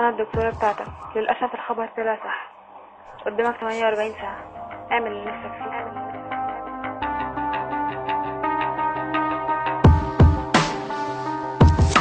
أنا الدكتورة بتاعتك. للأسف الخبر طلع صح. قدامك 48 ساعة. اعمل اللي نفسك فيه.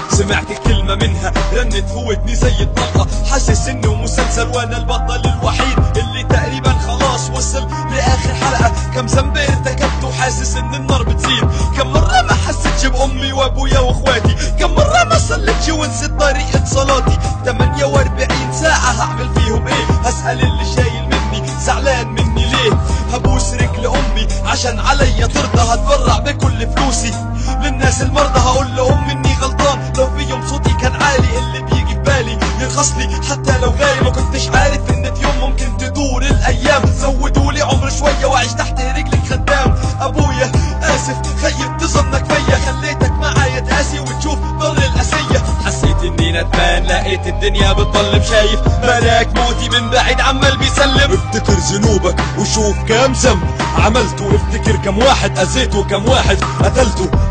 سمعت كلمة منها رنت في ودني زي الطلقة، حاسس انه مسلسل وانا البطل الوحيد اللي تقريبا خلاص وصل لاخر حلقة. كم ذنب ارتكبت وحاسس ان النار بتزيد، كم مرة ما حسيتش بامي وابويا واخواتي، كم مرة ما صليتش ونسيت طريقة صلاتي. 48 ساعة هعمل فيهم ايه؟ هسأل اللي شايل مني زعلان مني ليه؟ هبوس رجل امي عشان عليا ترضى، هتبرع بكل فلوسي للناس المرضى، هقول لهم اني غلطان لو في يوم صوتي كان عالي، اللي بيجي في بالي يرخص لي حتى لو غالي. ما كنتش عارف ان في يوم ممكن تدور الايام، زودولي عمر شويه واعيش تحت رجلك خدام. ابويا اسف خيبت ظنك فيا، خليتك معايا تقاسي وتشوف ضل القاسيه. حسيت اني ندمان، لقيت الدنيا بتضلم، شايف ملاك موتي من بعيد عمال بيسلم. افتكر ذنوبك وشوف كام ذنب عملته، افتكر كم واحد اذيته، كم واحد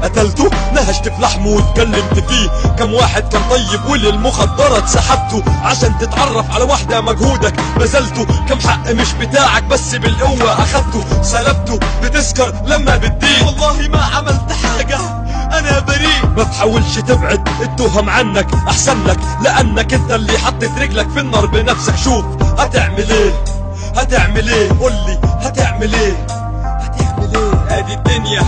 قتلته نهشت في لحمه واتكلمت فيه، كم واحد كان طيب وللمخدرات سحبته عشان تتعرف على واحدة مجهودك بذلته، كم حق مش بتاعك بس بالقوة اخدته سلبته. بتسكر لما بتدين، والله ما عملت حاجة انا بريء. ما تحاولش تبعد التهم عنك احسن لك، لانك انت اللي حطيت رجلك في النار بنفسك. شوف هتعمل ايه قولي هتعمل ايه؟ ادي الدنيا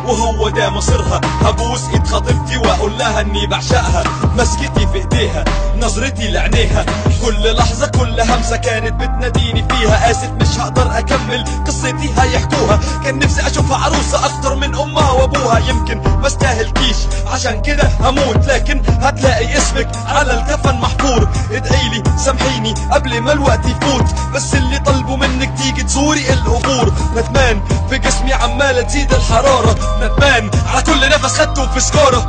وهو ده مصيرها، هبوس ايد خطيبتي واقول لها اني بعشقها، مسكتي في ايديها نظرتي لعينيها، كل لحظة كل همسة كانت بتناديني فيها. اسف مش هقدر اكمل قصتي هيحكوها، كان نفسي اشوفها عروسة اكتر من امها وابوها، يمكن ما استاهلكيش عشان كده هموت، لكن هتلاقي اسمك على الكفن محفور. ادعيلي سامحيني قبل ما الوقت يفوت، بس اللي طلبوا منك تيجي تزوري القبور. ندمان في جسمي عمالة تزيد الحرارة، ندمان على كل نفس خدته في سكارة.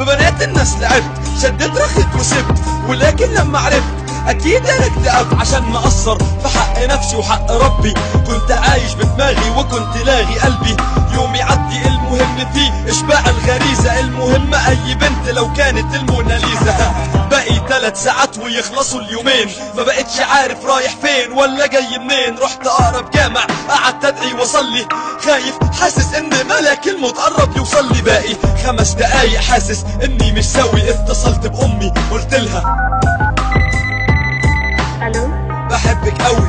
ببنات الناس لعبت شدت رخيت وسبت، ولكن لما عرفت اكيد انا اكتئبت عشان مقصر في حق نفسي وحق ربي. كنت عايش بدماغي وكنت لاغي قلبي، يوم يعدي المهم فيه اشباع الغريزة، المهم اي بنت لو كانت الموناليزا. باقي 3 ساعات ويخلصوا اليومين، ما بقتش عارف رايح فين ولا جاي منين. رحت اقرب جامع قعدت ادعي واصلي، خايف حاسس ان ملاك الموت قرب يوصل لي. باقي 5 دقايق حاسس اني مش سوي، اتصلت بامي قلت لها الو بحبك قوي.